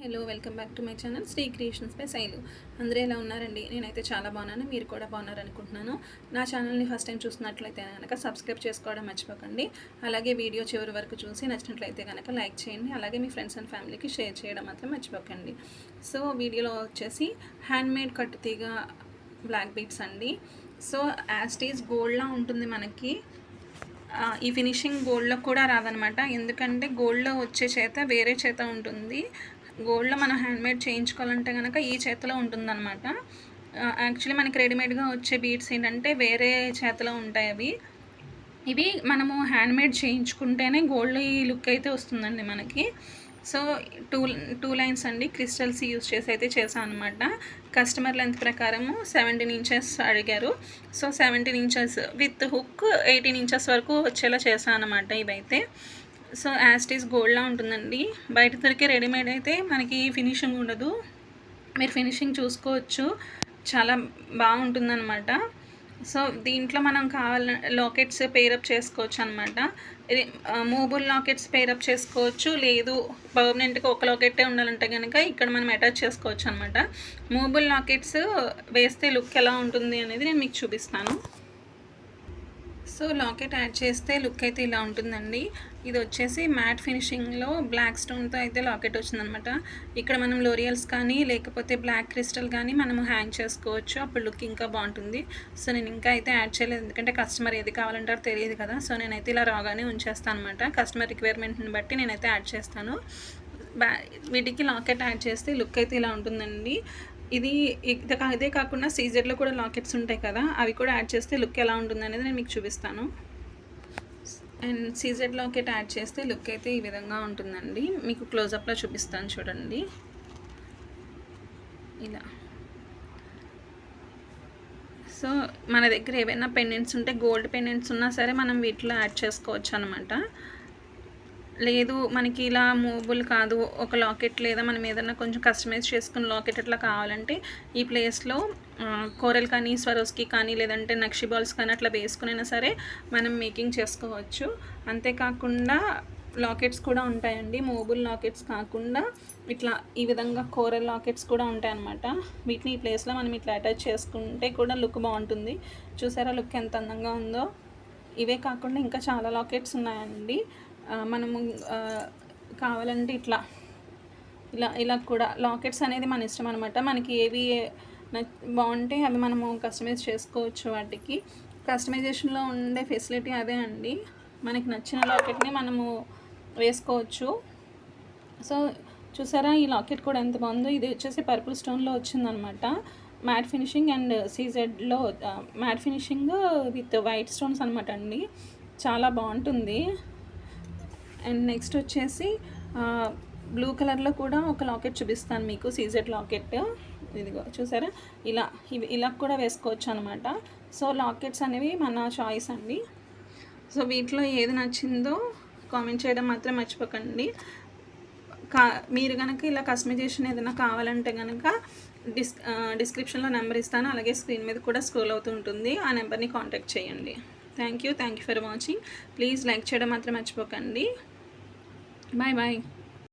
Hello welcome back to my channel Shri creations by Shailu. అందరూ ఎలా ఉన్నారండి? నేనైతే చాలా బాగున్నాను, మీరు కూడా బాగున్నారు అనుకుంటున్నాను. నా ఛానల్ని ఫస్ట్ టైం చూసినట్లయితే కనుక సబ్స్క్రైబ్ చేసుకోవడం మర్చిపోకండి. అలాగే వీడియో చివరి వరకు చూసి నచ్చినట్లయితే కనుక లైక్ చేయండి. అలాగే మీ ఫ్రెండ్స్ అండ్ ఫ్యామిలీకి షేర్ చేయడం మాత్రం మర్చిపోకండి. సో వీడియోలో వచ్చేసి హ్యాండ్మేడ్ కట్టుతీగ బ్లాక్ బీడ్స్ అండి. సో యాస్టీజ్ గోల్డ్లా ఉంటుంది మనకి. ఈ ఫినిషింగ్ గోల్డ్లో కూడా రాదనమాట, ఎందుకంటే గోల్డ్లో వచ్చే చేత వేరే చేత ఉంటుంది. గోల్డ్లో మనం హ్యాండ్మేడ్ చేయించుకోవాలంటే కనుక ఈ చేతిలో ఉంటుందన్నమాట. యాక్చువల్లీ మనకి రెడీమేడ్గా వచ్చే బీడ్స్ ఏంటంటే వేరే చేతిలో ఉంటాయి అవి. ఇవి మనము హ్యాండ్మేడ్ చేయించుకుంటేనే గోల్డ్ ఈ లుక్ అయితే వస్తుందండి మనకి. సో టూ లైన్స్ అండి క్రిస్టల్స్ యూజ్ చేసి అయితే చేశాను అనమాట. కస్టమర్ లెంత్ ప్రకారము 17 ఇంచెస్ అడిగారు. So 17 inches with hook 18 inches వరకు వచ్చేలా చేశాను అనమాట ఇవైతే. సో యాస్టీస్ గోల్డ్లా ఉంటుందండి. బయట దొరికే రెడీమేడ్ అయితే మనకి ఫినిషింగ్ ఉండదు, మీరు ఫినిషింగ్ చూసుకోవచ్చు, చాలా బాగుంటుందన్నమాట. సో దీంట్లో మనం కావాల లాకెట్స్ పేరప్ చేసుకోవచ్చు అనమాట. మూవబుల్ లాకెట్స్ పేరప్ చేసుకోవచ్చు, లేదు పర్మనెంట్గా ఒక లాకెట్టే ఉండాలంటే కనుక ఇక్కడ మనం అటాచ్ చేసుకోవచ్చు అనమాట. మూవబుల్ లాకెట్స్ వేస్తే లుక్ ఎలా ఉంటుంది అనేది నేను మీకు చూపిస్తాను. సో లాకెట్ యాడ్ చేస్తే లుక్ అయితే ఇలా ఉంటుందండి. ఇది వచ్చేసి మ్యాట్ ఫినిషింగ్లో బ్లాక్ స్టోన్తో అయితే లాకెట్ వచ్చిందనమాట. ఇక్కడ మనం లోరియల్స్ కానీ లేకపోతే బ్లాక్ క్రిస్టల్ కానీ మనం హ్యాంగ్ చేసుకోవచ్చు, అప్పుడు లుక్ ఇంకా బాగుంటుంది. సో నేను ఇంకా అయితే యాడ్ చేయలేదు, ఎందుకంటే కస్టమర్ ఏది కావాలంటారో తెలియదు కదా. సో నేనైతే ఇలా రాగానే ఉంచేస్తాను అనమాట. కస్టమర్ రిక్వైర్మెంట్ని బట్టి నేనైతే యాడ్ చేస్తాను. వీటికి లాకెట్ యాడ్ చేస్తే లుక్ అయితే ఇలా ఉంటుందండి. ఇదే కాకుండా సీజెడ్లో కూడా లాకెట్స్ ఉంటాయి కదా, అవి కూడా యాడ్ చేస్తే లుక్ ఎలా ఉంటుంది అనేది నేను మీకు చూపిస్తాను. అండ్ సీజెడ్ లాకెట్ యాడ్ చేస్తే లుక్ అయితే ఈ విధంగా ఉంటుందండి. మీకు క్లోజప్లో చూపిస్తాను చూడండి. ఇలా సో మన దగ్గర ఏవైనా పెండెంట్స్ ఉంటే గోల్డ్ పెండెంట్స్ ఉన్నా సరే మనం వీటిలో యాడ్ చేసుకోవచ్చు అనమాట. లేదు మనకి ఇలా మూవబుల్ కాదు, ఒక లాకెట్ లేదా మనం ఏదైనా కొంచెం కస్టమైజ్ చేసుకున్న లాకెట్ అట్లా కావాలంటే ఈ ప్లేస్లో కోరల్ కానీ స్వరోస్కి కానీ లేదంటే నక్షి బాల్స్ కానీ అట్లా వేసుకునైనా సరే మనం మేకింగ్ చేసుకోవచ్చు. అంతేకాకుండా లాకెట్స్ కూడా ఉంటాయండి, మూవబుల్ లాకెట్స్ కాకుండా ఇట్లా ఈ విధంగా కోరల్ లాకెట్స్ కూడా ఉంటాయి అన్నమాట. వీటిని ఈ ప్లేస్లో మనం ఇట్లా అటాచ్ చేసుకుంటే కూడా లుక్ బాగుంటుంది. చూసారా లుక్ ఎంత అందంగా ఉందో. ఇవే కాకుండా ఇంకా చాలా లాకెట్స్ ఉన్నాయండి. మనము కావాలంటే ఇట్లా ఇలా ఇలా కూడా లాకెట్స్ అనేది మన ఇష్టం అనమాట. మనకి ఏవి బాగుంటే అవి మనము కస్టమైజ్ చేసుకోవచ్చు. వాటికి కస్టమైజేషన్లో ఉండే ఫెసిలిటీ అదే అండి, మనకి నచ్చిన లాకెట్ని మనము వేసుకోవచ్చు. సో చూసారా ఈ లాకెట్ కూడా ఎంత బాగుందో. ఇది వచ్చేసి పర్పుల్ స్టోన్లో వచ్చిందనమాట. మ్యాట్ ఫినిషింగ్ అండ్ సీజెడ్లో matte finishing with white stones అనమాట అండి, చాలా బాగుంటుంది. అండ్ నెక్స్ట్ వచ్చేసి బ్లూ కలర్లో కూడా ఒక లాకెట్ చూపిస్తాను మీకు, సీజెడ్ లాకెట్. ఇదిగో చూసారా ఇలా కూడా వేసుకోవచ్చు అనమాట. సో లాకెట్స్ అనేవి మన చాయిస్ అండి. సో వీటిలో ఏది నచ్చిందో కామెంట్ చేయడం మాత్రం మర్చిపోకండి. మీరు కనుక ఇలా కస్టమైజేషన్ ఏదైనా కావాలంటే కనుక డిస్క్రిప్షన్లో నెంబర్ ఇస్తాను, అలాగే స్క్రీన్ మీద కూడా స్క్రోల్ అవుతూ ఉంటుంది, ఆ నెంబర్ని కాంటాక్ట్ చేయండి. Thank you for watching. Please like చేయడం మాత్రం మర్చిపోకండి. Bye bye.